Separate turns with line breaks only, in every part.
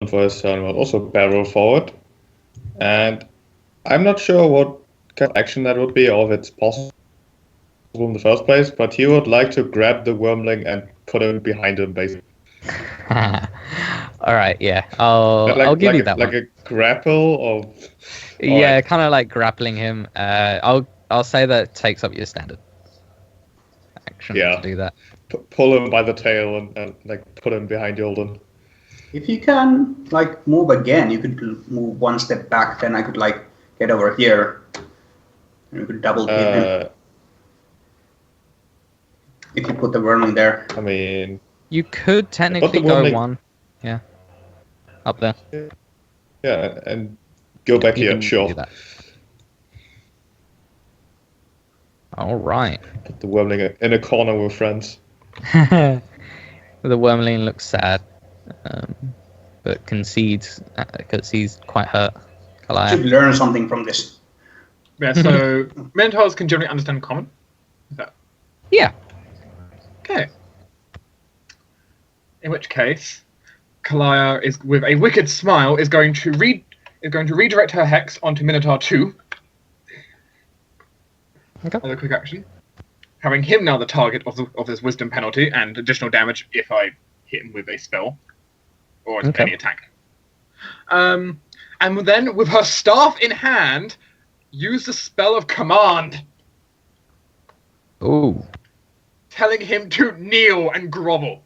for his turn will also barrel forward. And I'm not sure what kind of action that would be, or if it's possible in the first place, but he would like to grab the wormling and put him behind him, basically.
Alright, yeah. I'll give you that
like
one.
Like a grapple, or...
Yeah,
right.
kind of like grappling him. I'll say that takes up your standard action to do that.
Pull him by the tail and like put him behind Jolgan.
If you can like move again, you could move one step back. Then I could like get over here. And you could double hit him. If you put the wormling there.
I mean,
you could technically go one. Yeah. Up there.
Yeah, and go back here. Sure.
All right.
Put the wormling in a corner with Franz.
The wormling looks sad, but concedes because he's quite hurt. Karliah
should learn something from this.
Yeah. So Minotaurs can generally understand common. Is that?
Yeah.
Okay. In which case, Karliah is, with a wicked smile, is going to redirect her hex onto Minotaur 2.
Okay.
As a quick action, having him now the target of this wisdom penalty and additional damage if I hit him with a spell or any attack. And then with her staff in hand, use the spell of command.
Ooh.
Telling him to kneel and grovel.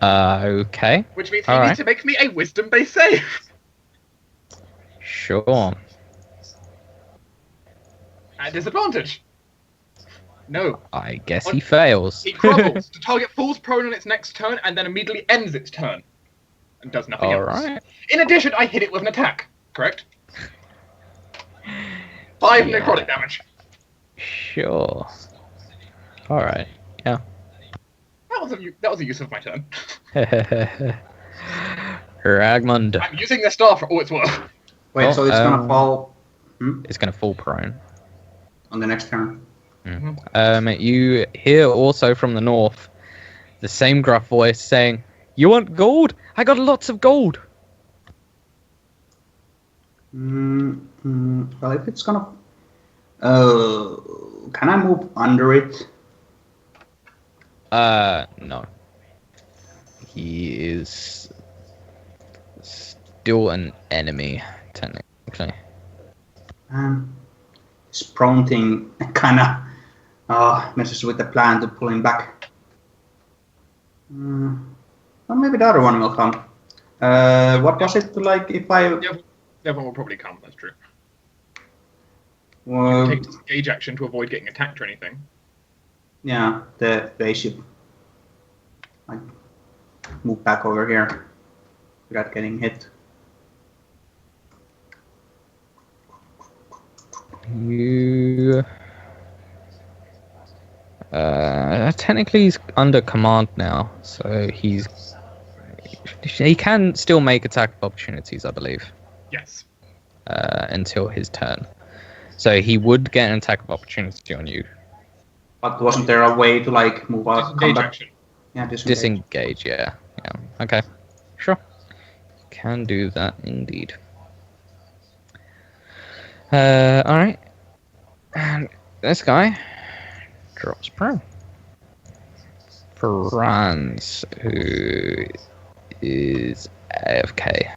Okay.
Which means he needs to make me a wisdom-based save.
Sure.
At disadvantage. No.
I guess he fails.
He grovels. The target falls prone on its next turn and then immediately ends its turn. And does nothing else.
Alright.
In addition, I hit it with an attack. Correct? 5 necrotic damage.
Sure. Alright. Yeah.
That was a use of my turn.
Ragmund.
I'm using the star for all it's worth.
Wait, so it's gonna fall...
It's gonna fall prone.
On the next turn.
You hear also from the north the same gruff voice saying, "You want gold? I got lots of gold."
Well, if it's gonna... can I move under it?
No. He is still an enemy, technically.
This prone thing kind of messes with the plan to pull him back. Well, maybe the other one will come. What was it like if I...
The other one will probably come, that's true.
Well,
take disengage action to avoid getting attacked or anything.
Yeah, they should like move back over here without getting hit.
You technically he's under command now, so he can still make attack opportunities, I believe.
Yes.
Until his turn. So he would get an attack of opportunity on you.
But wasn't there a way to like move out?
Disengage action.
Yeah,
disengage. Yeah. Okay. Sure. Can do that indeed. Alright. And this guy drops prone. Franz, who is AFK.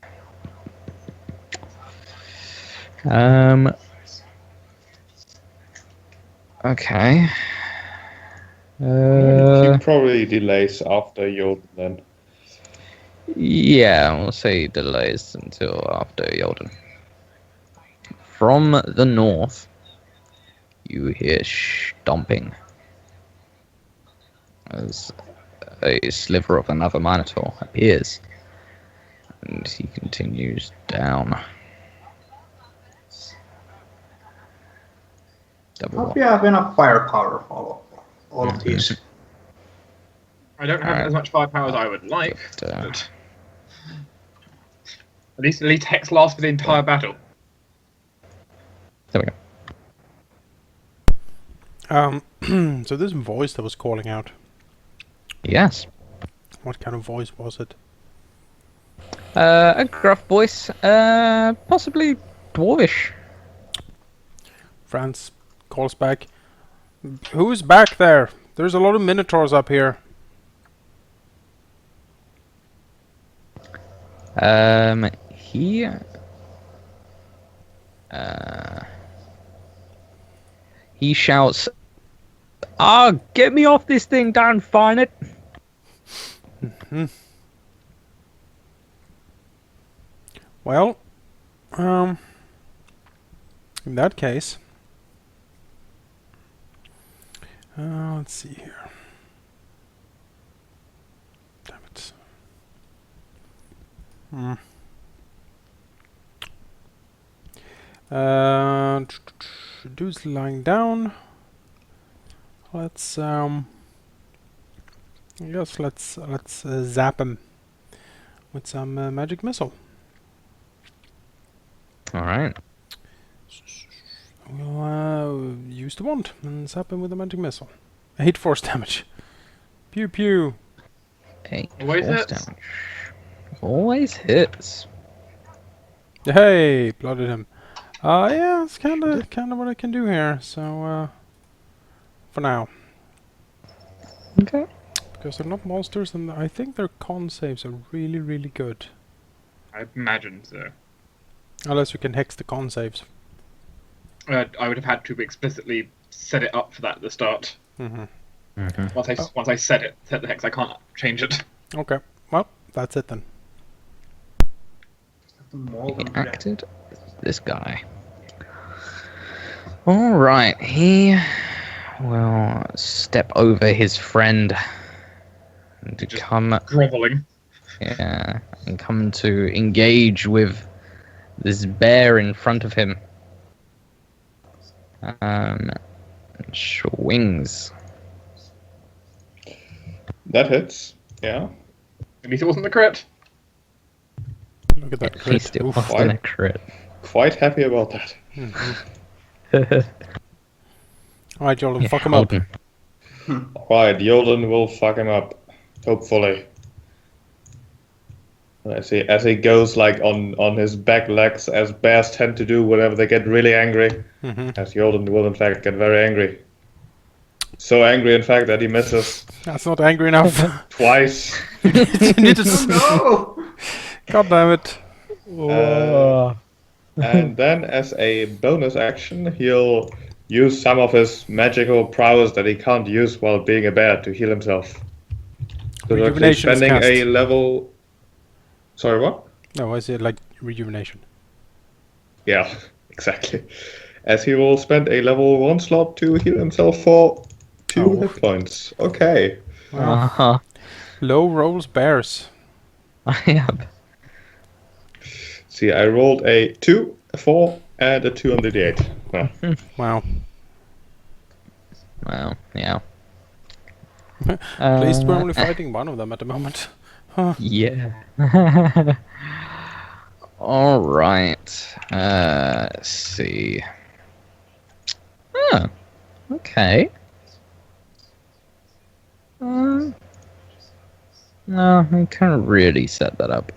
Okay.
He probably delays after Jolgan then.
Yeah, we'll say delays until after Jolgan. From the north, you hear stomping as a sliver of another Minotaur appears, and he continues down.
Hope you have enough firepower for all of these.
I don't have as much firepower as I would like, but at least Hex lasts for the entire battle.
There we
go. So this voice that was calling out.
Yes.
What kind of voice was it?
A gruff voice, possibly dwarvish.
Franz calls back. Who's back there? There's a lot of minotaurs up here.
He shouts, "Ah, get me off this thing, don't find it."
Well, in that case, let's see here. Damn it. Dude's lying down. Let's I guess let's zap him with some magic missile.
All right.
We'll use the wand and zap him with a magic missile. 8 force damage. Pew pew.
8
Always
force
hits.
damage. Always hits.
Hey, blooded him. Yeah, it's kind of what I can do here. So, for now,
Okay.
because they're not monsters, and I think their con saves are really, really good.
I imagine so.
Unless you can hex the con saves.
I would have had to explicitly set it up for that at the start. Once I set the hex, I can't change it.
Okay, well, that's it then.
Acted this guy. All right, he will step over his friend and to
Just
come,
groveling.
yeah, and come to engage with this bear in front of him. Swings.
That hits. Yeah.
At least it wasn't the crit.
Look at that
At
crit.
least it
Oof.
wasn't a crit.
Quite happy about that.
Alright, Jolgan, fuck him up.
Cordun.
Right, Jolgan will fuck him up. Hopefully. As he goes like on his back legs, as bears tend to do whenever they get really angry. As Jolgan will in fact get very angry. So angry in fact that he misses
That's not angry enough.
twice.
You need to
No!
God damn it.
And then as a bonus action, he'll use some of his magical prowess that he can't use while being a bear to heal himself. So he's actually
Rejuvenation is
spending
cast.
a level... Sorry, what?
No, I said like rejuvenation.
Yeah, exactly. As he will spend a level 1 slot to heal himself for 2 hit points. Okay.
Uh-huh.
Low rolls bears.
I am.
See, I rolled a 2, a 4, and a 2 on the d8. Huh.
Wow.
Well, yeah.
At least we're only fighting one of them at the moment.
Yeah. All right. Let's see. Oh, okay. No, I can't really set that up.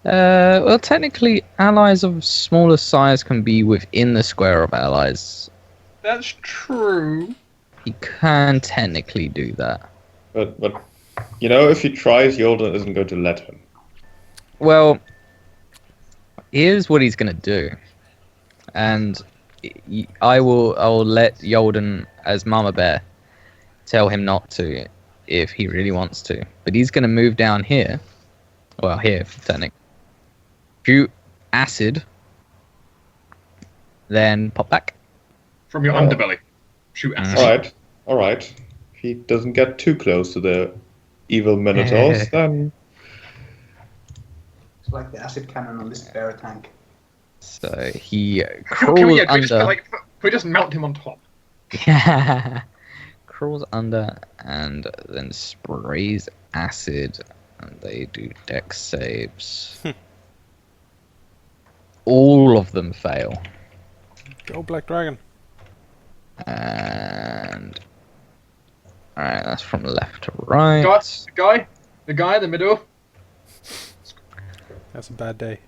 Well, technically, allies of smaller size can be within the square of allies.
That's true.
He can technically do that.
But you know, if he tries, Jolgan isn't going to let him.
Well, here's what he's gonna do, and I'll let Jolgan as Mama Bear tell him not to if he really wants to. But he's gonna move down here. Well, here technically. Shoot acid, then pop back.
From your underbelly. Shoot acid.
Alright. If he doesn't get too close to the evil minotaurs, then...
It's like the acid cannon on this bear tank.
So he
Can
crawls
can we just mount him on top?
under. Crawls under and then sprays acid, and they do dex saves. All of them fail.
Go Black Dragon.
And Alright, that's from left to right.
The guy in the middle.
That's a bad day.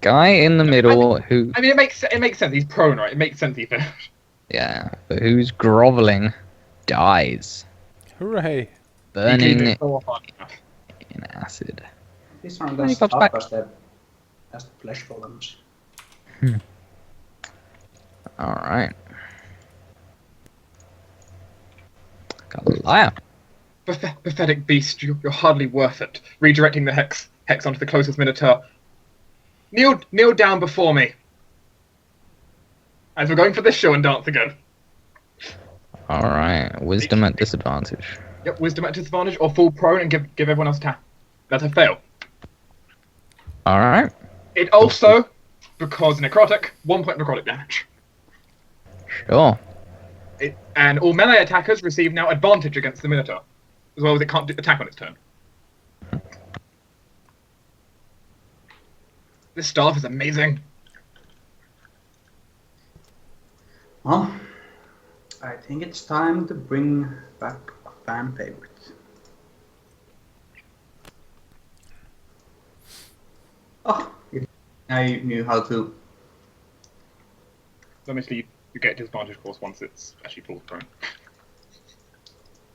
Guy in the middle who...
I mean, it makes sense. He's prone, right? It makes sense he's there.
Yeah, but who's groveling dies.
Hooray!
Burning
He
in
did
acid.
These aren't
He
as
pops
tough
back.
as the flesh golems.
Alright. Karliah.
Pathetic beast, you're hardly worth it. Redirecting the hex onto the closest minotaur. Kneel down before me. As we're going for this show and dance again.
Alright, wisdom at disadvantage.
Yep, wisdom at disadvantage or full prone and give everyone else attack. That's a fail.
Alright.
It also, because necrotic, 1 point necrotic damage.
Sure.
And all melee attackers receive now advantage against the minotaur, as well as it can't attack on its turn. This staff is amazing.
Well, I think it's time to bring back a fan favorite. Oh, I knew how to.
Obviously, you get disadvantage, of course, once it's actually full prone.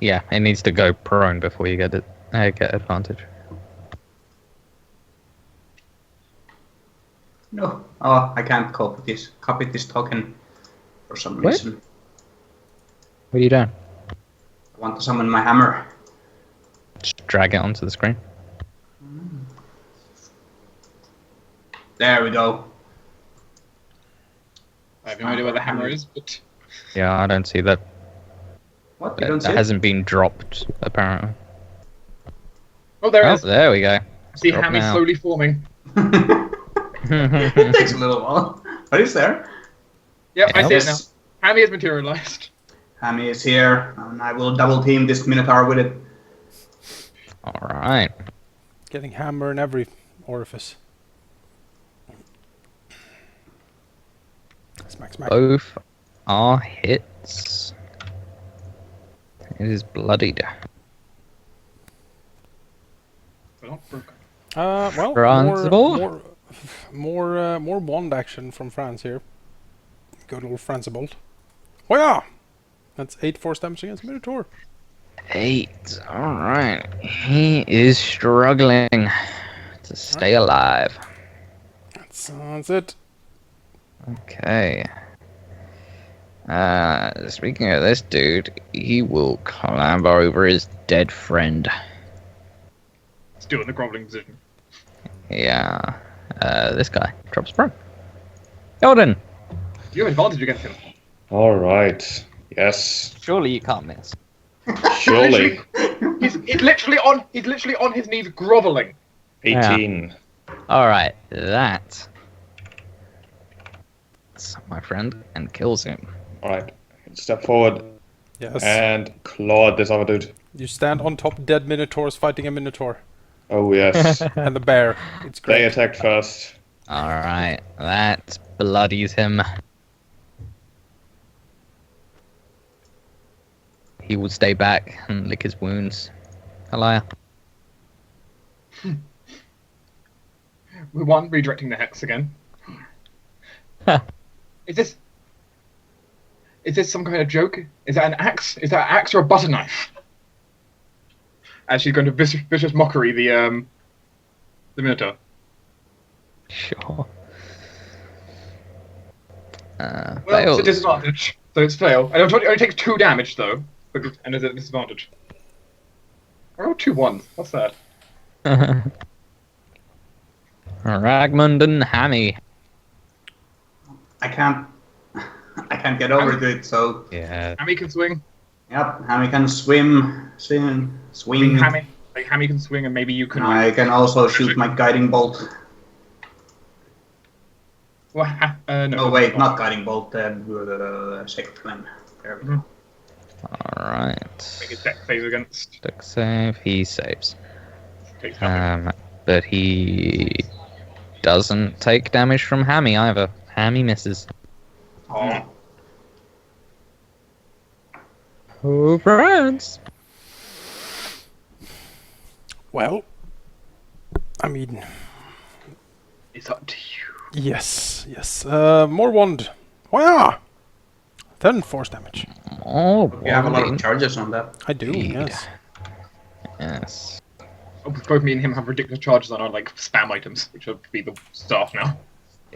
Yeah, it needs to go prone before you get advantage.
No, oh, I can't copy this token for some
What?
reason.
What are you doing?
I want to summon my hammer.
Just drag it onto the screen.
There we go.
I have no idea where the hammer is, but
Yeah, I don't see that.
What? You don't see
That
it?
hasn't been dropped, apparently.
oh, there it
Oh,
is.
there we go.
See
drop
Hammy
now.
slowly forming.
It takes a little while, but it's there.
Yep, I see it now.
Yes,
Hammy has materialized.
Hammy is here, and I will double team this Minotaur with it.
Alright.
Getting hammer in every orifice. Smack, smack.
Both are hits. It is bloodied.
But not broken.
Well,
Franzibald?
more wand action from Franz here. Good old Franzibald. Oh yeah! That's 8 force damage against Minotaur.
8. Alright. He is struggling to stay alive.
That's it.
Okay. Speaking of this dude, he will clamber over his dead friend.
Still in the groveling position.
Yeah. This guy drops prone. Jolgan!
You have advantage against him.
All right. Yes.
Surely you can't miss.
Surely.
He's literally on his knees groveling.
18.
Alright, that, my friend, and kills him.
All right. Step forward
Yes.
and claw at this other dude.
You stand on top dead Minotaurs fighting a Minotaur.
Oh, yes.
And the bear. It's
They
great.
attacked first.
Alright, that bloodies him. He will stay back and lick his wounds. Karliah.
We want redirecting the hex again. Is this some kind of joke? Is that an axe? Is that an axe or a butter knife? As she's going to vicious mockery the Minotaur.
Sure.
Well,
Fails.
it's a disadvantage, so it's fail. And it only takes 2 damage though, and there's a disadvantage. I rolled 2 1s. What's that?
Ragmund and Hammy.
I can't get over to it, so
Yeah.
Hammy can swing.
yep, Hammy can swim.
Hammy can swing, and maybe you can.
I can also shoot my guiding bolt.
Well, no.
Oh wait, not guiding bolt, sacred flame. There we go.
Alright.
Make his deck save against.
Deck save. He saves.
Takes damage.
But he doesn't take damage from Hammy either. Hammy misses.
Oh.
Oh, Franz.
Well, I mean,
It's up to you.
yes. More wand. Wow. Then force damage.
Oh,
You have a lot
wanding.
of charges on that.
I do,
Indeed.
yes.
Yes.
Oh, both me and him have ridiculous charges on our like spam items, which would be the staff now.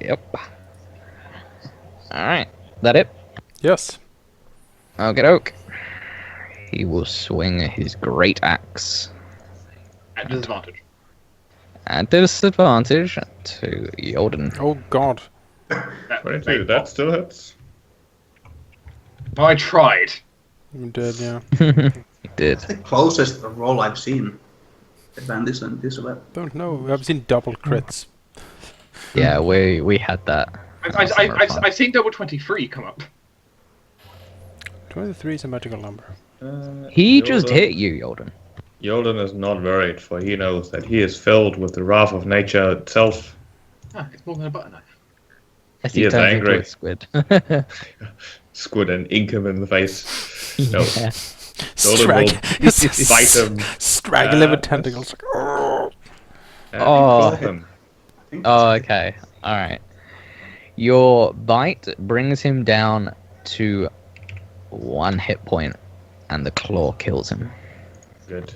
Yep. Alright. That it?
Yes.
Okay, doke. He will swing his great axe
At disadvantage.
at disadvantage to Jolgan.
Oh god.
That
22, that still hits.
Oh, I tried.
You did, yeah.
He did.
It's the closest roll I've seen. Advantage and this or that.
Don't know. I've seen double crits.
Yeah, we had that.
I've seen double 23 come up.
23 is a magical number.
He just hit you, Jolgan.
Jolgan is not worried, for he knows that he is filled with the wrath of nature itself.
Ah, it's more than a butter knife.
As
He is
turns
angry.
into a squid.
Squid and ink him in the face. No.
Yeah.
Jolgan will bite him.
Straggly with tentacles. Like, "Arrgh."
And
Oh.
claw him.
I think
Oh,
that's it.
okay. Alright. Your bite brings him down to 1 hit point, and the claw kills him.
Good.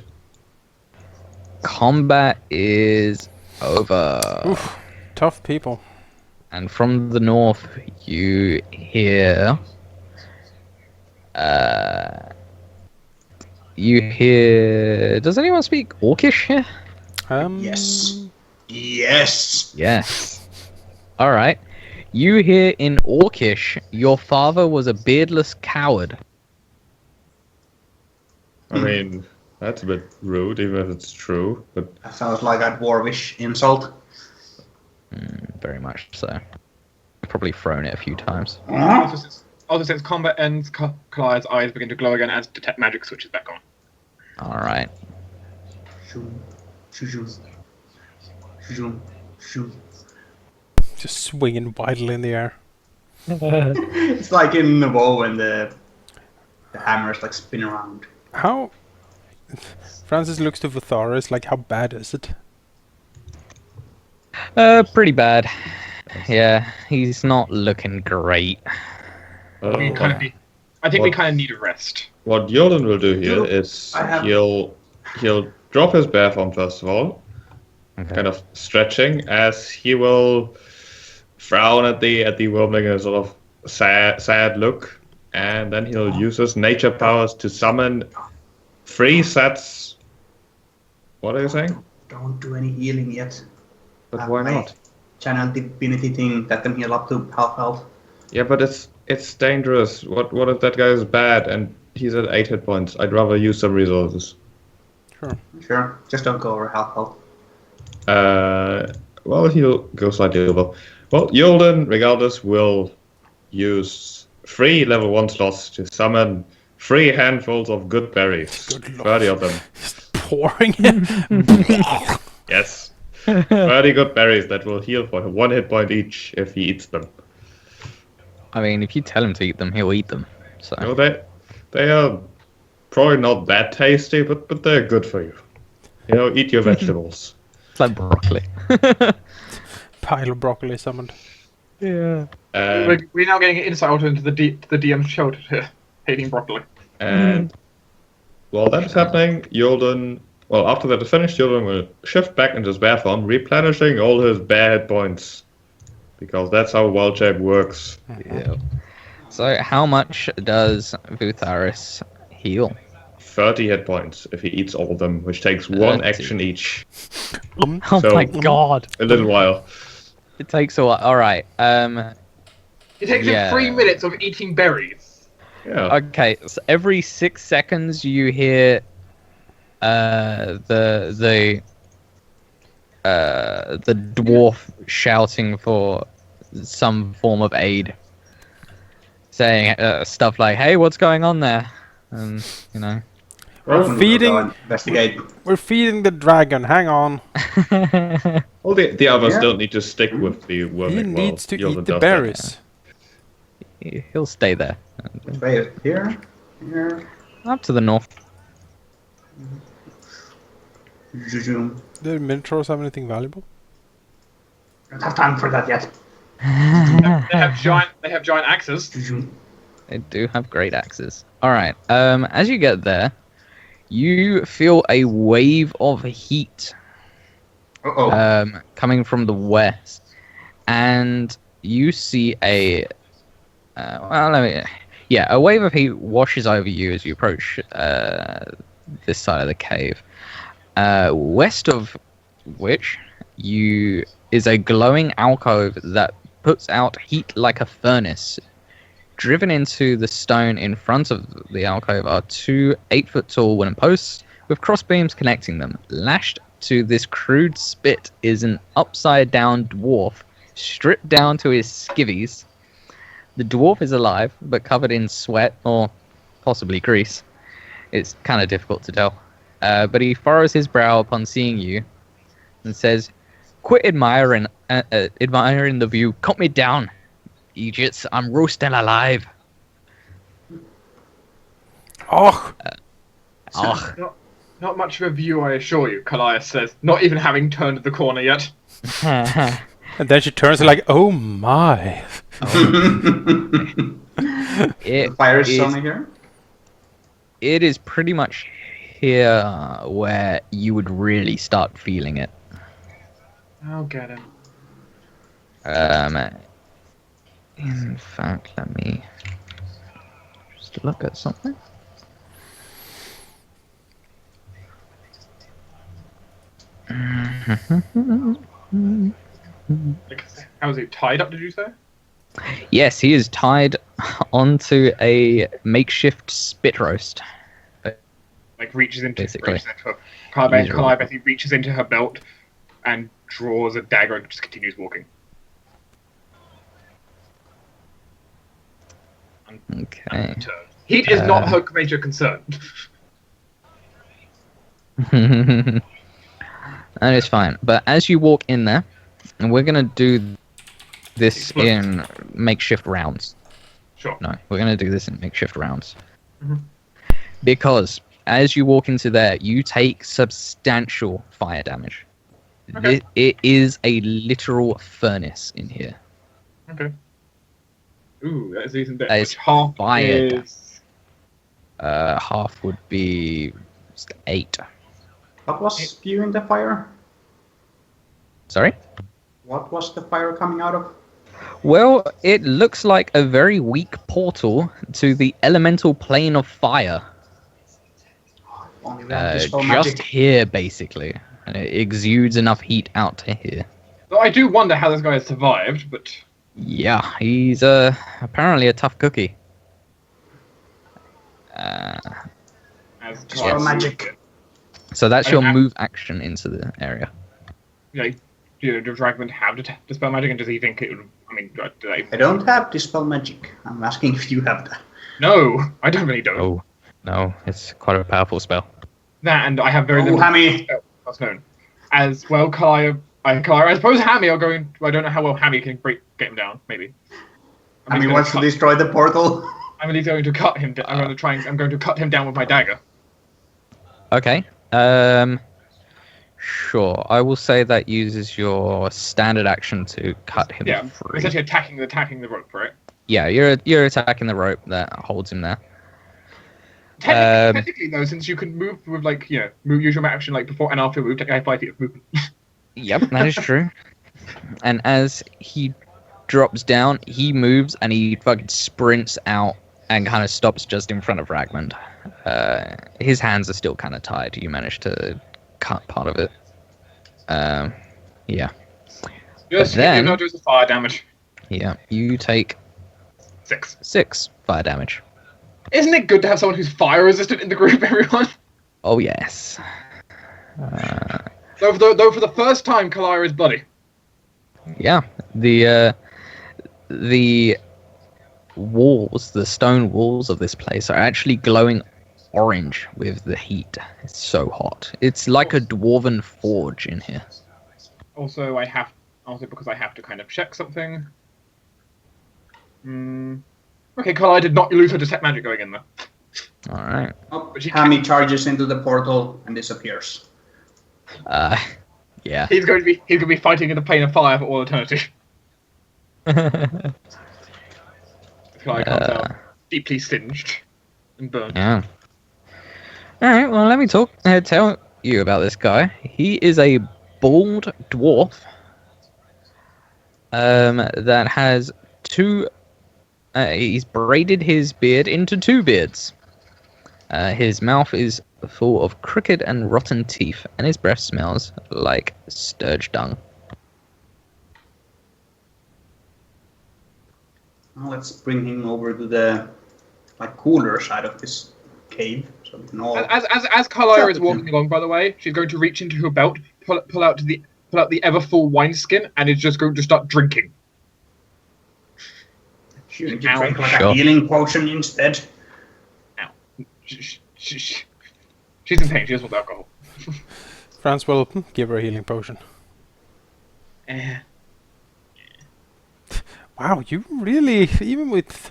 Combat is over.
Oof. Tough people.
And from the north, you hear. Does anyone speak Orcish here?
Yes. Yes.
Yes. Alright. You hear in Orcish, your father was a beardless coward.
I mean, that's a bit rude, even if it's true. But
That sounds like a dwarvish insult.
Very much so. Probably thrown it a few times.
Also, since combat ends, Karliah's eyes begin to glow again as detect magic switches back on.
Alright.
Shoo, shoo, shoo. Shoo, shoo.
Just swinging wildly in the air.
It's like in the bow when the hammers like spin around.
How... Francis looks to Vatharis like, how bad is it?
Pretty bad. Yeah, he's not looking great.
We kind of I think we kind of need a rest.
what Jolgan will do here
Look,
is
I have-
he'll drop his bear form first of all,
Okay.
kind of stretching, as he will frown at the wormling in a sort of sad look, and then he'll use his nature powers to summon 3 sets. What are you saying?
Don't do any healing yet.
But why
My
not?
Channel divinity thing that can heal up to half health.
Yeah, but it's dangerous. What if that guy is bad and he's at 8 hit points? I'd rather use some resources.
Sure.
Sure, just don't go over half health.
Well, he'll go slightly over. Well, Jolgan, regardless, will use 3 level 1 slots to summon 3 handfuls of good berries.
Good lord.
30 of them.
Just pouring it.
Yes. 30 good berries that will heal for 1 hit point each if he eats them.
I mean, if you tell him to eat them, he'll eat them. So
No, they are probably not that tasty, but they're good for you. You know, eat your vegetables.
it's like broccoli.
Pile of broccoli summoned.
Yeah.
And,
We're now getting an insight into the DM's shelter here, hating broccoli.
and while that is happening, Jolgan, well, after that is finished, Jolgan will shift back into his bear form, replenishing all his bear hit points. Because that's how wild shape works.
Yeah. So how much does Vatharis heal?
30 hit points if he eats all of them, which takes 1
30.
action each.
Oh
So-
my god!
A little while.
It takes a while. All right.
It takes
Yeah.
him 3 minutes of eating berries.
Yeah.
Okay. So every 6 seconds, you hear the dwarf shouting for some form of aid, saying stuff like, "Hey, what's going on there?" And you know.
Ragmund
feeding-
will go investigate.
We're feeding the dragon. Hang on.
Well, the others
Yeah.
don't need to stick with the
He
worming.
needs to
Jolgan
eat the
does that.
berries.
He'll stay there.
Which way? Here? Here?
Up to the north.
Zoom.
Did Minotaurs have anything valuable?
Don't have time for that yet.
They have giant axes.
Zoom.
They do have great axes. Alright, as you get there, you feel a wave of heat coming from the west. And you see a wave of heat washes over you as you approach this side of the cave. West of which is a glowing alcove that puts out heat like a furnace. Driven into the stone in front of the alcove are 2 8-foot-tall wooden posts with crossbeams connecting them. Lashed to this crude spit is an upside-down dwarf, stripped down to his skivvies. The dwarf is alive, but covered in sweat or possibly grease. It's kind of difficult to tell. But he furrows his brow upon seeing you and says, "Quit admiring the view. Cut me down, idiots. I'm roasting alive."
Oh!
Not much of a view, I assure you, Karliah says, not even having turned the corner yet.
And then she turns like, oh my.
The fire is only here?
It is pretty much here where you would really start feeling it.
I'll get him.
In fact, let me just look at something.
How is he tied up, did you say?
Yes, he is tied onto a makeshift spit roast.
Like reaches into
Basically.
her. Karliah basically reaches into her belt and draws a dagger and just continues walking.
Okay.
Heat is not her major concern.
That is fine. But as you walk in there, and we're gonna do this in makeshift rounds.
Sure.
No, we're gonna do this in makeshift rounds.
Mhm.
Because as you walk into there, you take substantial fire damage.
Okay.
It is a literal furnace in here.
Okay. Ooh, that is a decent bit.
That is
Which half
fire
is...
Half would be just 8.
What was spewing the fire?
Sorry?
What was the fire coming out of?
Well, it looks like a very weak portal to the elemental plane of fire.
Only we have dispel
Just
magic.
here, basically. And it exudes enough heat out to here.
Well, I do wonder how this guy has survived, but...
Yeah, he's apparently a tough cookie.
As
Dispel magic.
So that's
I
your
don't have-
move action into the area.
Does Ragmund have dispel magic, and does he think it would... I mean, do they...
I don't have dispel magic. I'm asking if you have that.
No, I definitely don't.
Oh, no, it's quite a powerful spell.
That, and I have very
Oh,
little...
Hammy!
That's known. As well, Karliah, I suppose Hammy are going... I don't know how well Hammy can get him down, maybe.
Hammy wants to destroy the portal.
I'm at least going to cut him down. I'm going to cut him down with my dagger.
Okay. Sure. I will say that uses your standard action to cut him
Yeah,
free.
essentially attacking the rope, right?
Yeah, you're attacking the rope that holds him there.
Technically, though, since you can move with use your action before and after move, technically 5 feet of movement.
Yep, that is true. And as he drops down, he moves and he fucking sprints out and kind of stops just in front of Ragmund. His hands are still kind of tied. You managed to cut part of it. Yeah.
Yes,
then-
you know, does the fire damage.
Yeah, you take
6.
6 fire damage.
Isn't it good to have someone who's fire resistant in the group, everyone?
Oh, yes.
Though for the first time, Karliah is bloody.
Yeah, the walls, the stone walls of this place are actually glowing orange with the heat. It's so hot. It's like a dwarven forge in here.
Also, because I have to kind of check something. Okay, Karliah did not lose her detect magic going in there.
All right.
Oh,
But you
Hammy charges into the portal and disappears.
Yeah.
He's going to be fighting in the plane of fire for all eternity. The guy comes out deeply singed and burned.
Yeah. All right. Well, let me tell you about this guy. He is a bald dwarf. That has two. He's braided his beard into two beards. His mouth is full of crooked and rotten teeth, and his breath smells like sturge dung.
Well, let's bring him over to the cooler side of this cave, so we can all.
As Karliah is walking along, by the way, she's going to reach into her belt, pull out the ever full wineskin, and is just going to start drinking.
You need to drink like a healing potion instead.
Ow. She's in pain. She doesn't want alcohol.
Franz will give her a healing potion. Wow, you really, even with...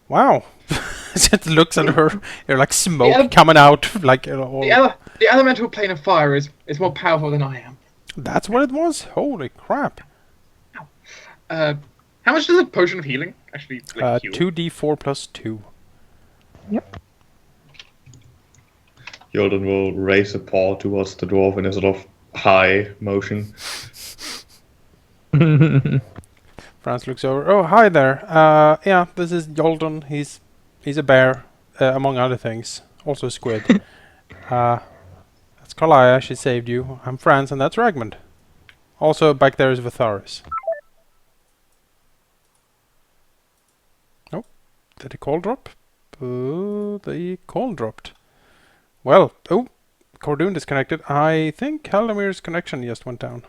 Wow. It looks at her, you're like smoke coming out. Like all...
The elemental plane of fire is more powerful than I am.
That's what it was? Holy crap.
Ow. How much does a potion of healing actually heal?
2d4 plus 2.
Yep.
Jolgan will raise a paw towards the dwarf in a sort of high motion.
Franz looks over. Oh, hi there. Yeah, this is Jolgan. He's a bear, among other things. Also a squid. That's Karliah. She saved you. I'm Franz, and that's Ragmund. Also, back there is Vatharis. Oh, did the call drop? Oh, the call dropped. Well, oh, Cordun disconnected. I think Halldamir's connection just went down.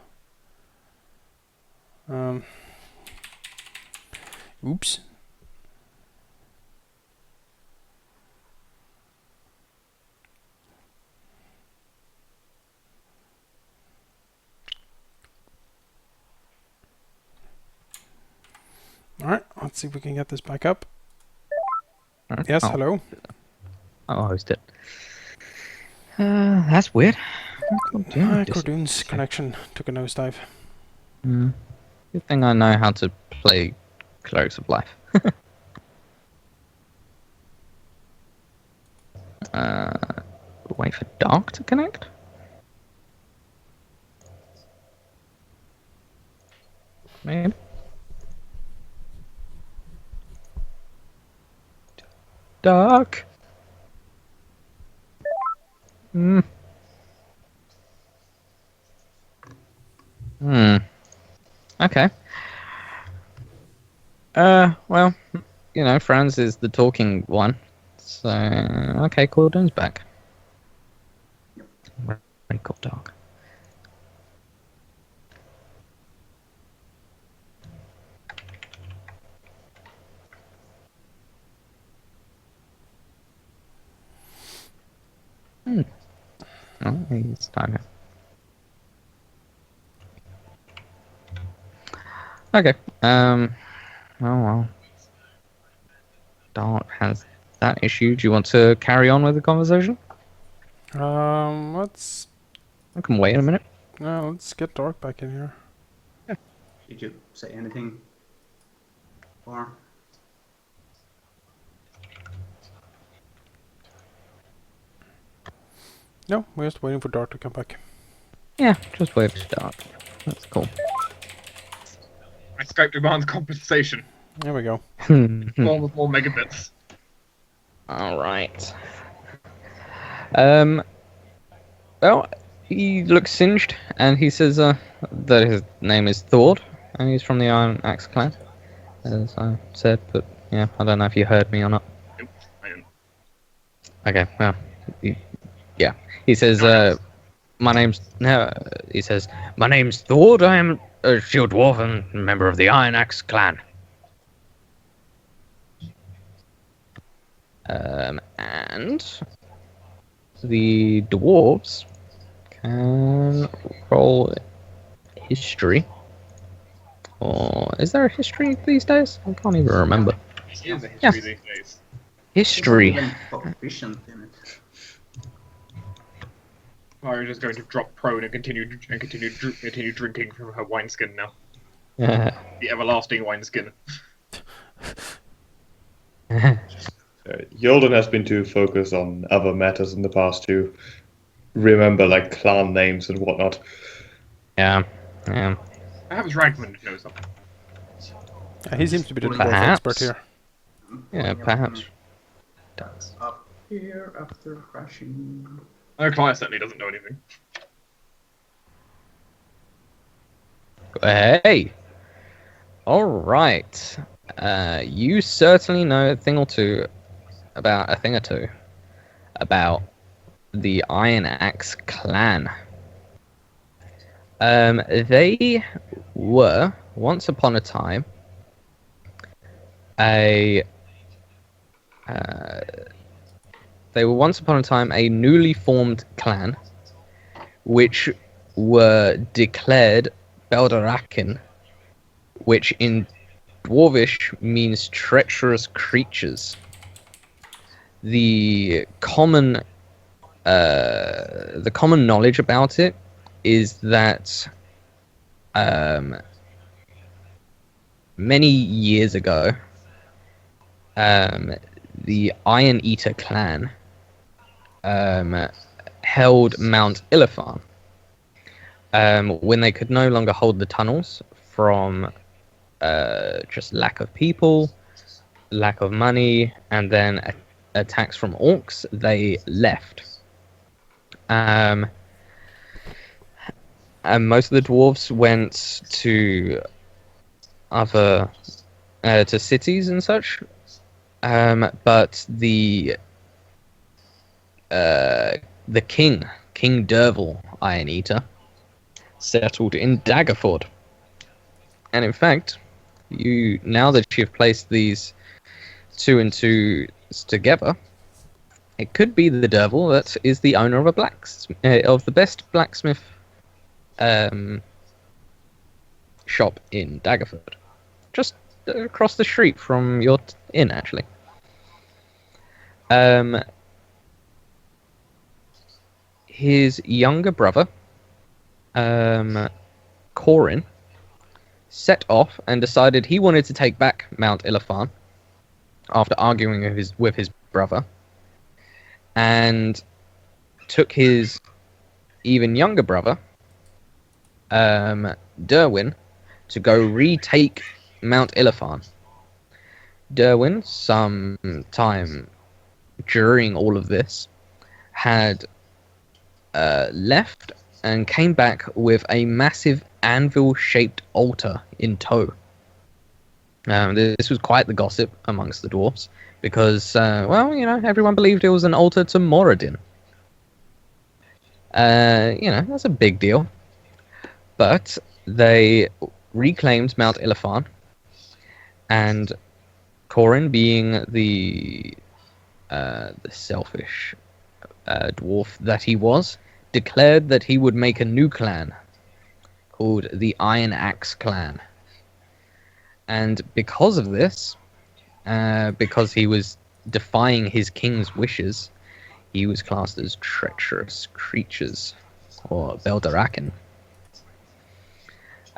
Oops. Alright, let's see if we can get this back up. Yes, hello.
Oh, I was dead. That's weird.
Cordun's connection took a nosedive.
Good thing I know how to play Clerics of Life. Wait for Dark to connect? Maybe. Dark. Okay. Well, you know, Franz is the talking one. So, okay, Cordun's back. Very cool dog. Oh, he's time. Okay. Oh well. Dark has that issue. Do you want to carry on with the conversation?
Let's...
I can wait a minute.
let's get Dark back in here.
Yeah. Did you say anything? Or...
No, we're just waiting for Dark to come back.
Yeah, just wait for Dark. That's cool.
My Skype demands compensation.
There we go.
More megabits.
Alright. Well, he looks singed, and he says that his name is Thord, and he's from the Iron Axe clan, as I said, but yeah, I don't know if you heard me or not.
Nope, I didn't.
Okay, well, yeah. He says, my name's Thord, I am a shield dwarf and member of the Iron Axe clan. And the dwarves can roll history. Or is there a history these days? I can't even remember.
It is a history these days.
History.
He's not even proficient in it.
Are just going to drop prone and continue drinking from her wineskin now. The everlasting wineskin.
Jolgan has been too focused on other matters in the past to remember like clan names and whatnot.
Yeah.
Perhaps Ragmund knows something.
He seems to be the dwarf
Perhaps.
expert here.
Yeah, perhaps.
Up here after crashing.
Oh, Karliah certainly doesn't know anything.
Hey! Alright. You certainly know a thing or two about the Iron Axe clan. They were once upon a time a newly formed clan, which were declared Belderakin, which in Dwarvish means treacherous creatures. The common knowledge about it is that many years ago, the Iron Eater clan held Mount Ilifan when they could no longer hold the tunnels from just lack of people, lack of money, and then attacks from orcs. They left. And most of the dwarves went to other to cities and such. But the King Derval Iron Eater settled in Daggerford. And in fact, now that you've placed these two and two together, it could be the Derval that is the owner of of the best blacksmith shop in Daggerford, just across the street from your inn, actually. His younger brother, Cordun, set off and decided he wanted to take back Mount Ilifan after arguing with his brother, and took his even younger brother, Derwin, to go retake Mount Ilifan. Derwin, some time during all of this, had left and came back with a massive anvil-shaped altar in tow. This was quite the gossip amongst the dwarves, because, everyone believed it was an altar to Moradin. That's a big deal. But they reclaimed Mount Ilifan, and Cordun, being the selfish dwarf that he was, declared that he would make a new clan called the Iron Axe clan. And because of this, because he was defying his king's wishes, he was classed as treacherous creatures, or Belderakin.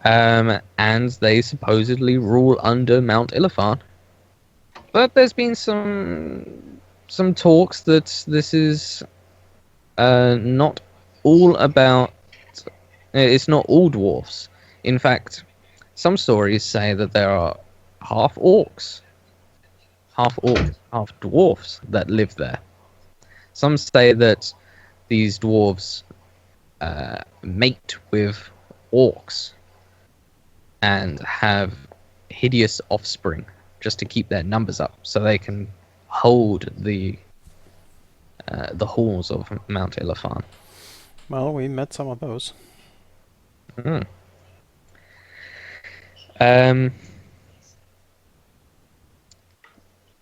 And they supposedly rule under Mount Ilifan. But there's been some talks that this is not all about... It's not all dwarfs. In fact, some stories say that there are half orcs, half dwarfs that live there. Some say that these dwarves mate with orcs and have hideous offspring just to keep their numbers up, so they can hold the halls of Mount Ilifan.
Well, we met some of those.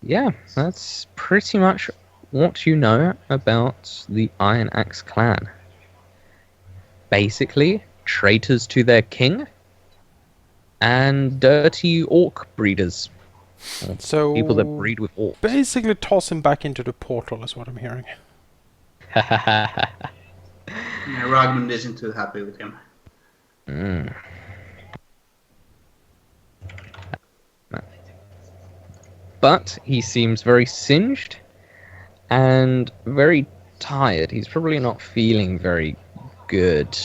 Yeah, that's pretty much what you know about the Iron Axe clan. Basically, traitors to their king and dirty orc breeders.
So
People that breed with orcs.
basically toss him back into the portal is what I'm hearing.
Yeah, Ragmund isn't too happy with him.
But he seems very singed and very tired. He's probably not feeling very good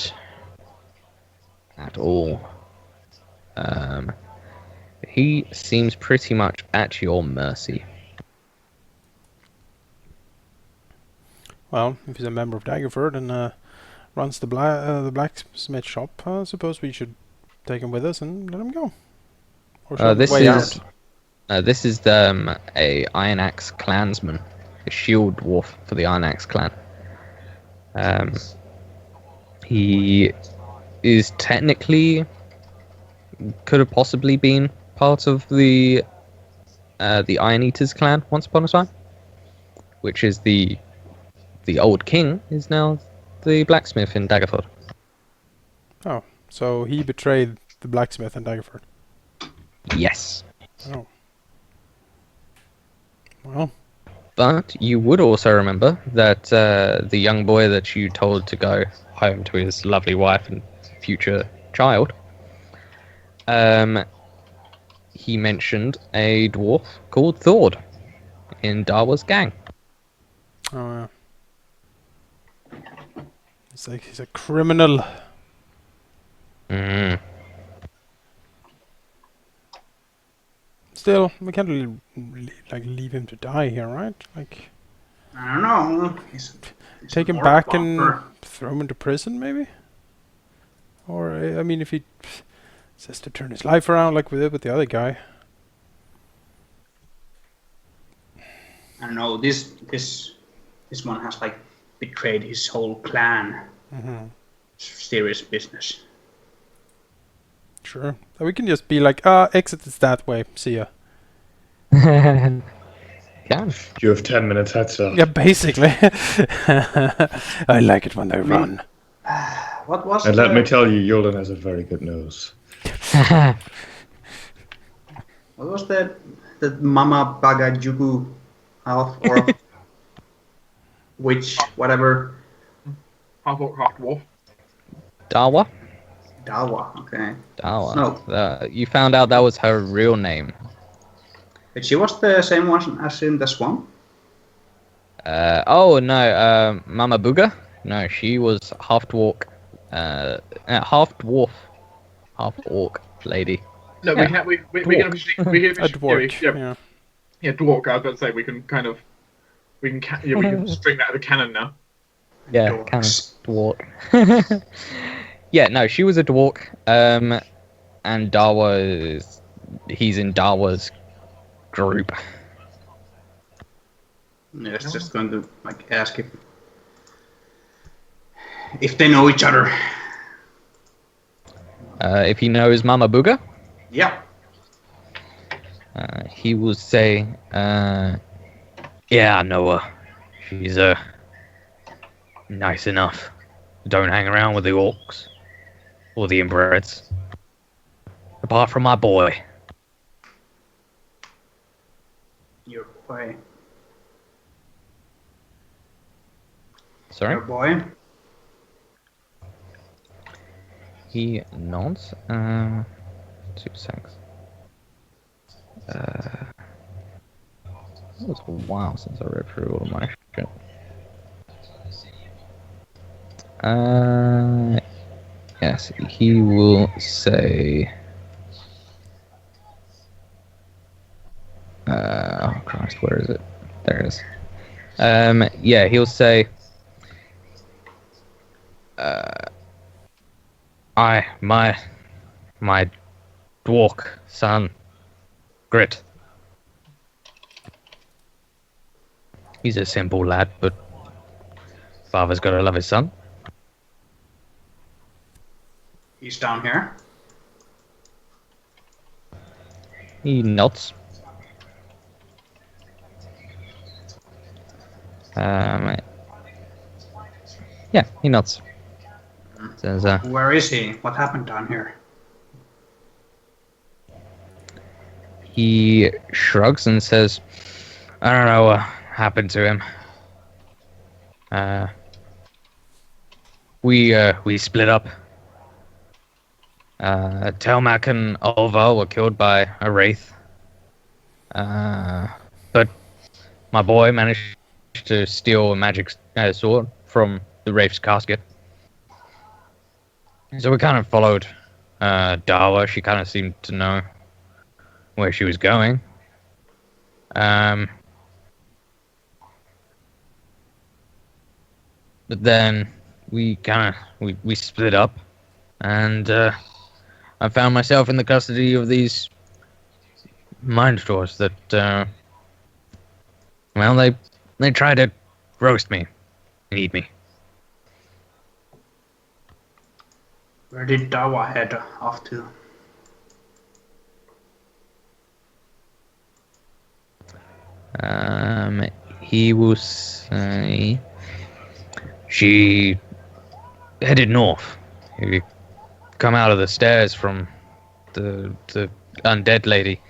at all. He seems pretty much at your mercy.
Well, if he's a member of Daggerford and runs the blacksmith shop, I suppose we should take him with us and let him go. Or show him the way out.
This is a Iron Axe clansman, a shield dwarf for the Iron Axe clan. He is technically could have possibly been part of the Iron Eaters clan once upon a time, which is the old king is now the blacksmith in Daggerford.
Oh, so he betrayed the blacksmith in Daggerford.
Yes.
Oh. Well.
But you would also remember that the young boy that you told to go home to his lovely wife and future child, he mentioned a dwarf called Thord in Darwa's gang.
Oh, yeah. It's like he's a criminal. Still, we can't really leave him to die here, right? Like,
I don't know. He's
take him back and throw him into prison, maybe? Or, I mean, if he says to turn his life around like we did with the other guy.
I don't know. This one has like betrayed his whole clan. Serious business.
Sure. We can just be like, exit is that way. See ya.
Can.
You have 10 minutes head start.
Yeah, basically. I like it when they run.
What was
And let me tell you, Jolgan has a very good nose.
What was the Mama Baga Jugu half or which whatever?
Half orc, half dwarf.
Darwa?
Dawa, okay.
Darwa.
No.
You found out that was her real name.
But she was the same one as in the swamp?
Oh no, Mama Booga? No, she was half dwarf, half orc lady.
No,
Yeah.
we can officially
A dwarf.
Yeah, dwarf. I was about to say we can we can string that as a canon now.
Yeah,
Dorks.
kind of dwarf. Yeah, no, she was a dwarf. And he's in Darwa's group.
Yeah, it's just going to like ask if they know each other.
If he knows Mama Booga,
Yeah.
he will say, yeah, I know her. She's nice enough. Don't hang around with the orcs or the inbreds. Apart from my boy.
Your boy.
Sorry?
Your boy.
He nods. 2 seconds. It was a while since I read through all of my shit. Yes, he will say. Oh Christ, where is it? There it is. Yeah, he'll say. My dwarf son, Grit. He's a simple lad, but father's gotta love his son.
He's down here.
He nods. Yeah, he nods. Says,
Where is he? What happened down here?
he shrugs and says, I don't know what happened to him. We split up. Telmac and Olvar were killed by a wraith. But my boy managed to steal a magic sword from the wraith's casket. So we kind of followed Dawa. She kind of seemed to know where she was going. But then we split up, and I found myself in the custody of these mind stores that, well, they tried to roast me and eat me.
Where did Dawa head off to?
He will say she headed north. You come out of the stairs from the undead lady,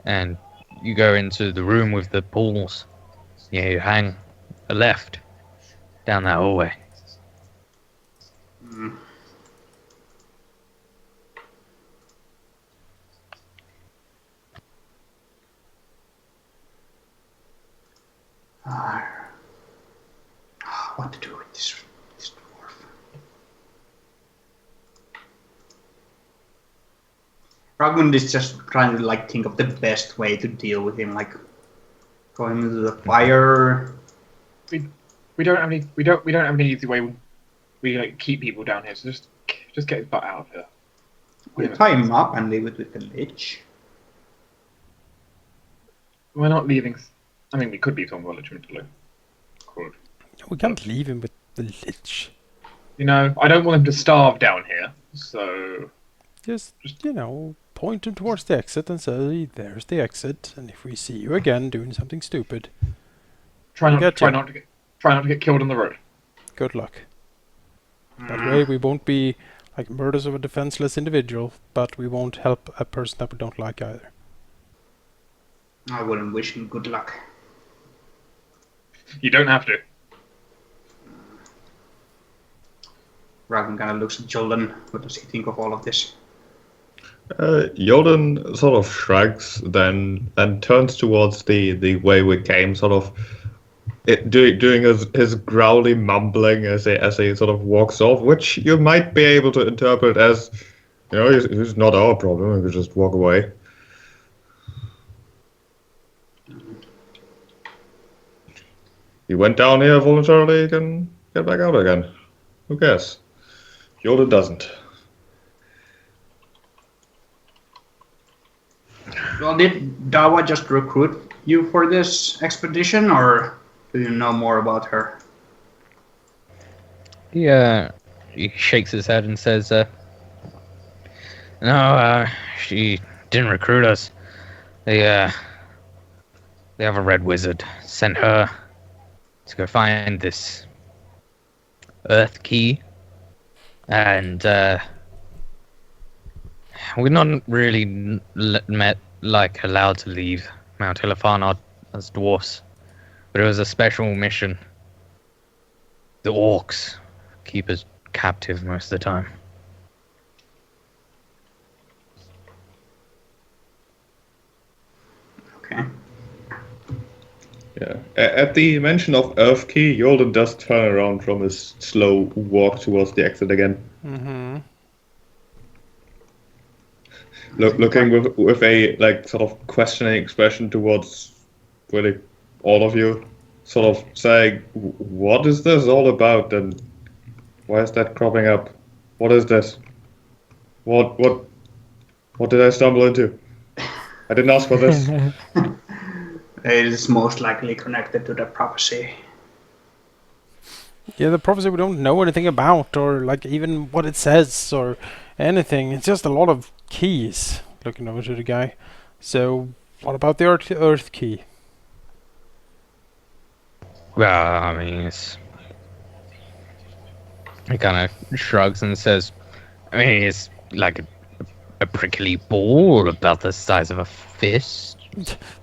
and you go into the room with the pools. Yeah, you hang a left down that hallway.
What to do with this dwarf? Ragmund is just trying to like think of the best way to deal with him, like throw him into the fire.
We don't have any easy way. We like keep people down here, so just get his butt out of here.
We tie him up and leave it with the lich.
We're not leaving. I mean, we could leave someone legitimately. Could.
We can't leave him with the lich.
You know, I don't want him to starve down here, so...
Just you know, point him towards the exit and say, there's the exit, and if we see you again doing something stupid...
Try not to get killed on the road.
Good luck. That way we won't be like murders of a defenseless individual, but we won't help a person that we don't like either.
I wouldn't wish him good luck.
You don't have to.
Ragmund kind of looks at Jolgan. What does he think of all of this?
Jolgan sort of shrugs, then turns towards the way we came, sort of doing his growly mumbling as he sort of walks off, which you might be able to interpret as, you know, it's not our problem. We could just walk away. He went down here voluntarily, he can get back out again. Who cares? Jolgan doesn't.
Well, did Dawa just recruit you for this expedition, or do you know more about her?
He shakes his head and says, no, she didn't recruit us. They have a red wizard sent her to go find this earth key, and we're not really allowed to leave Mount Hilifanard as dwarfs, but it was a special mission. The orcs keep us captive most of the time.
Okay.
Yeah. At the mention of Earth Key, Jolgan does turn around from his slow walk towards the exit again.
Mm-hmm.
Looking with a like sort of questioning expression towards really all of you, sort of saying, "What is this all about? And why is that cropping up? What is this? What did I stumble into? I didn't ask for this."
It is most likely connected to the prophecy.
Yeah, the prophecy we don't know anything about, or like even what it says, or anything. It's just a lot of keys. Looking over to the guy. So, what about the Earth key?
Well, I mean, he kind of shrugs and says, I mean, it's like a prickly ball about the size of a fist.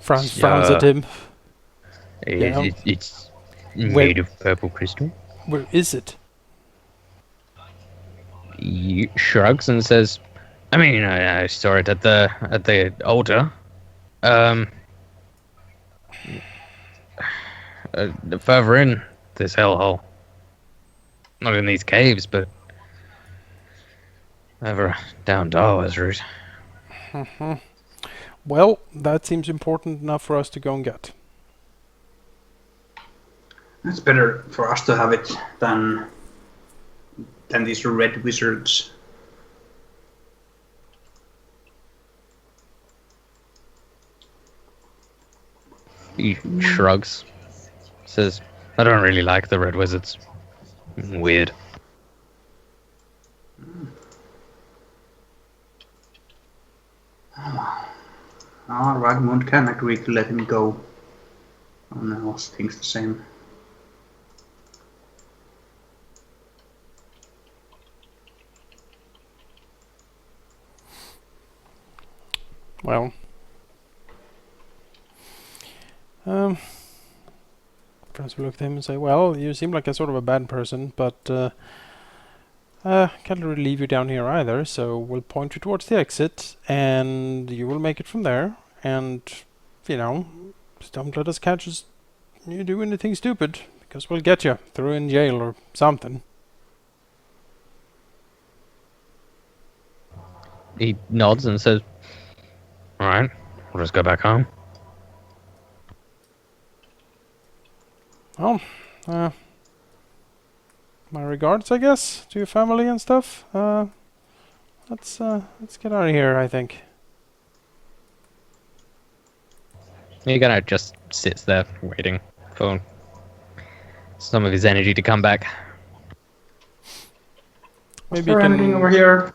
Franz frowns at him. Yeah.
It's
Where-
made of purple crystal.
Where is it?
He shrugs and says, "I mean, I saw it at the altar. Further in this hellhole. Not in these caves, but over down Darwa's route."
Well, that seems important enough for us to go and get.
It's better for us to have it than these red wizards.
He shrugs, says, "I don't really like the red wizards. Weird."
Ragmund can agree to let him go. Oh no, else thinks the same.
Well, Franz will look at him and say, "Well, you seem like a sort of a bad person, but can't really leave you down here either. So we'll point you towards the exit, and you will make it from there. And just don't let us catch you do anything stupid, because we'll get you, throw you in jail or something."
He nods and says, "All right, we'll just go back home."
Well, my regards, I guess, to your family and stuff. Let's get out of here, I think.
He kind of just sits there waiting for some of his energy to come back.
Maybe
Is there
you
anything
can.
over here?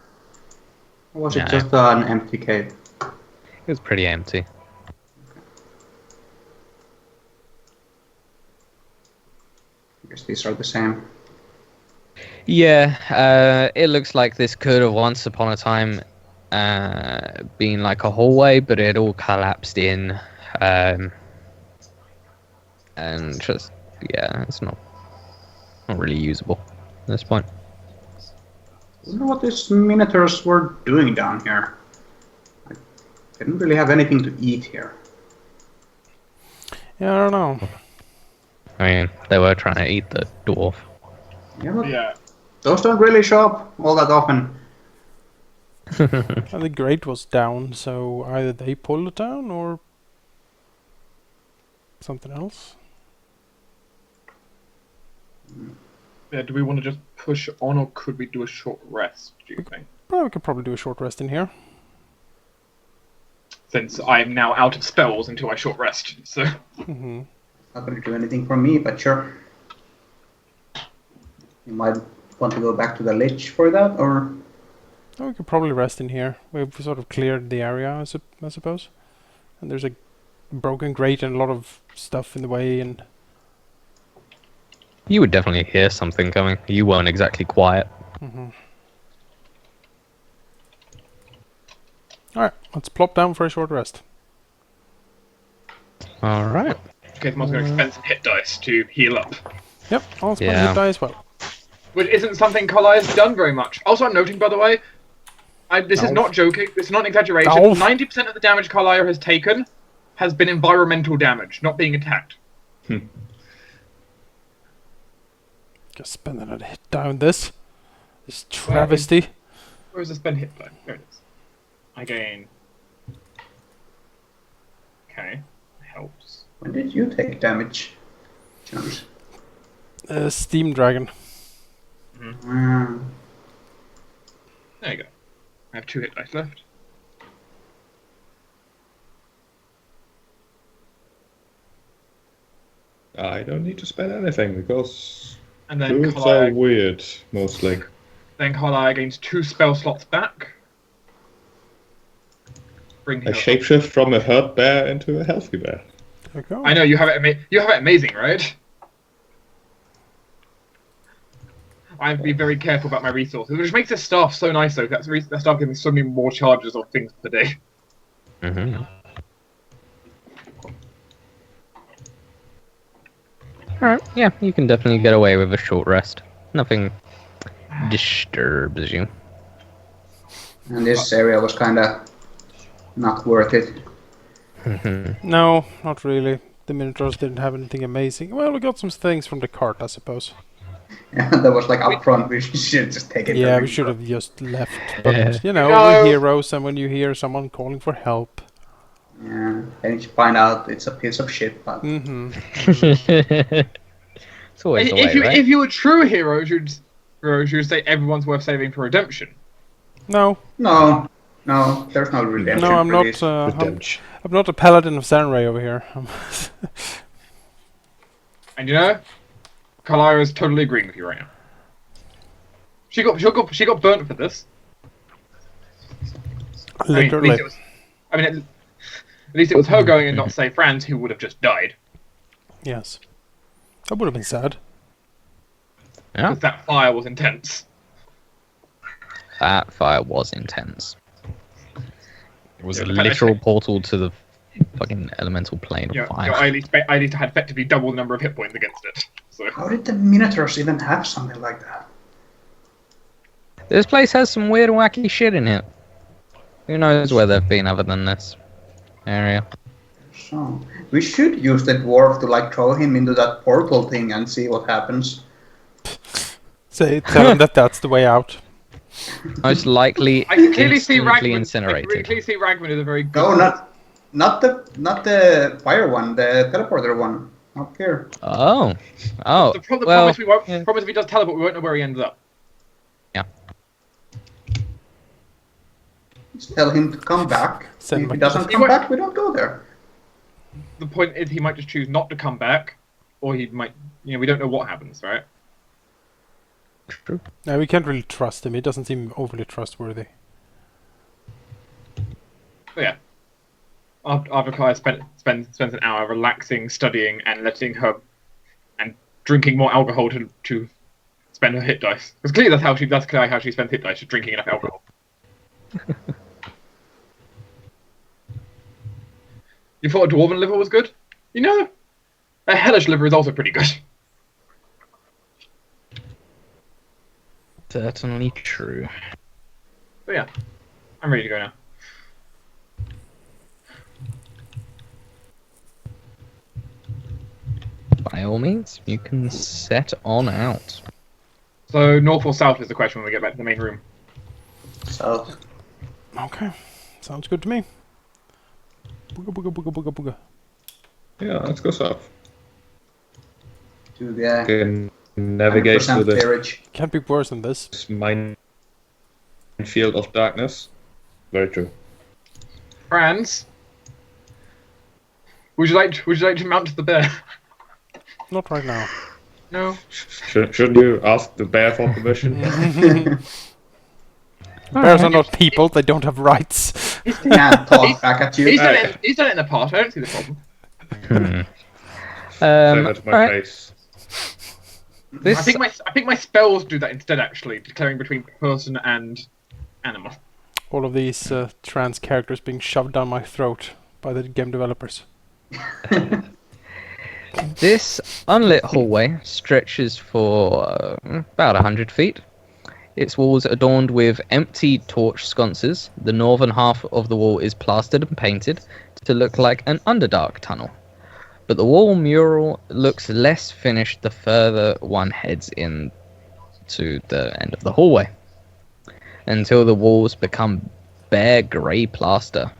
Or was
No.
it just an empty cave?
It was pretty empty.
I guess these are the same.
Yeah, it looks like this could have once upon a time been like a hallway, but it all collapsed in. And just, yeah, it's not really usable at this point.
I wonder what these minotaurs were doing down here. I didn't really have anything to eat here.
Yeah, I don't know.
I mean, they were trying to eat the dwarf.
Yeah, but
Yeah.
those don't really show up all that often.
And the grate was down, so either they pulled it down or something else.
Yeah, do we want to just push on, or could we do a short rest, do you think?
Well, we could probably do a short rest in here.
Since I'm now out of spells until I short rest, so...
Hmm.
Not going to do anything for me, but sure. You might want to go back to the lich for that, or...
Oh, we could probably rest in here. We've sort of cleared the area, I suppose. And there's a broken grate and a lot of stuff in the way, and
You would definitely hear something coming. You weren't exactly quiet.
Alright, let's plop down for a short rest.
All right.
Okay, so I was going to spend some hit dice to heal up.
Yep, I'll spend
Yeah.
your die as well.
Which isn't something Karliah has done very much. Also, I'm noting, by the way, this is
Dolph.
not joking, this is not an exaggeration.
Dolph.
90% of the damage Karliah has taken has been environmental damage, not being attacked.
Just spending a hit down this travesty.
Where is the spend hit die? There it is. I gain... Okay, helps.
When did you take damage, Jonas?
Steam Dragon.
Mm.
There you go. I have 2 hit dice left.
I don't need to spend anything because
And then
druids are
Karliah,
weird, mostly.
gains 2 spell slots back. Bring
I
heal up.
shapeshift from a hurt bear into a healthy bear.
There we go.
I know you have it. You have it amazing, right? I have to be very careful about my resources, which makes this staff so nice. Though that staff gives me so many more charges of things per day.
Mm-hmm. Alright, yeah, you can definitely get away with a short rest. Nothing disturbs you.
And this area was kind of not worth it.
No, not really. The Minotaurs didn't have anything amazing. Well, we got some things from the cart, I suppose.
Yeah, that was like up front. We should just take it.
Yeah, we should have just left. But,
Yeah.
you know,
No.
we're heroes, and when you hear someone calling for help...
Yeah, and you find out it's a piece of shit. But
Mm-hmm.
It's always the way,
If
right?
you were true heroes, you'd say everyone's worth saving for redemption.
No,
no, there's no redemption.
no, I'm
for
not.
this.
Redemption.
I'm not a paladin of Zanray over here.
And you know, Karliah is totally agreeing with you right now. She got burnt for this.
Literally.
At least it was her going and not say Franz, who would have just died.
Yes. That would have been sad.
Yeah,
Because that fire was intense.
that fire was intense. It was a
Yeah,
literal portal to the fucking elemental plane of
Yeah,
fire.
I at least had effectively double the number of hit points against it. So
How did the Minotaurs even have something like that?
This place has some weird wacky shit in it. Who knows where they've been other than this area?
So we should use the dwarf to like throw him into that portal thing and see what happens.
Tell them that that's the way out.
Most likely
I can clearly see
instantly
Ragmund. I can
incinerated.
clearly see Ragmund is a very good.
No, not the fire one, the teleporter one. Up here.
Oh.
The problem
Well,
promise we won't.
yeah.
Promise if he does teleport, we won't know where he ends up.
Just tell him to come back.
Send
If
my-
he doesn't come back, we don't go there.
The point is, he might just choose not to come back, or he might. You know, we don't know what happens, right?
True.
No, we can't really trust him. He doesn't seem overly trustworthy.
But yeah. After Karliah spends an hour relaxing, studying, and letting her and drinking more alcohol to spend her hit dice. Because clearly that's clearly how she spends hit dice, just drinking enough alcohol. You thought a dwarven liver was good? You know, a hellish liver is also pretty good.
Certainly true.
But yeah, I'm ready to go now.
By all means, you can set on out.
So north or south is the question when we get back to the main room.
So
Okay. Sounds good to me. Booga booga booga booga booga.
Yeah, let's go south.
to the
Can navigate
100%
through this
Can't be worse than this.
minefield of darkness. Very true.
Franz, would you like to mount the bear?
Not right now.
No.
Shouldn't you ask the bear for permission?
Bears are not people. They don't have rights.
can't talk back at you.
He's done it in the past. I don't see the problem.
Say that to my
alright.
face.
This
I think my spells do that instead. Actually, declaring between person and animal.
All of these trans characters being shoved down my throat by the game developers.
This unlit hallway stretches for about 100 feet. Its walls adorned with empty torch sconces. The northern half of the wall is plastered and painted to look like an underdark tunnel. But the wall mural looks less finished the further one heads in to the end of the hallway, until the walls become bare grey plaster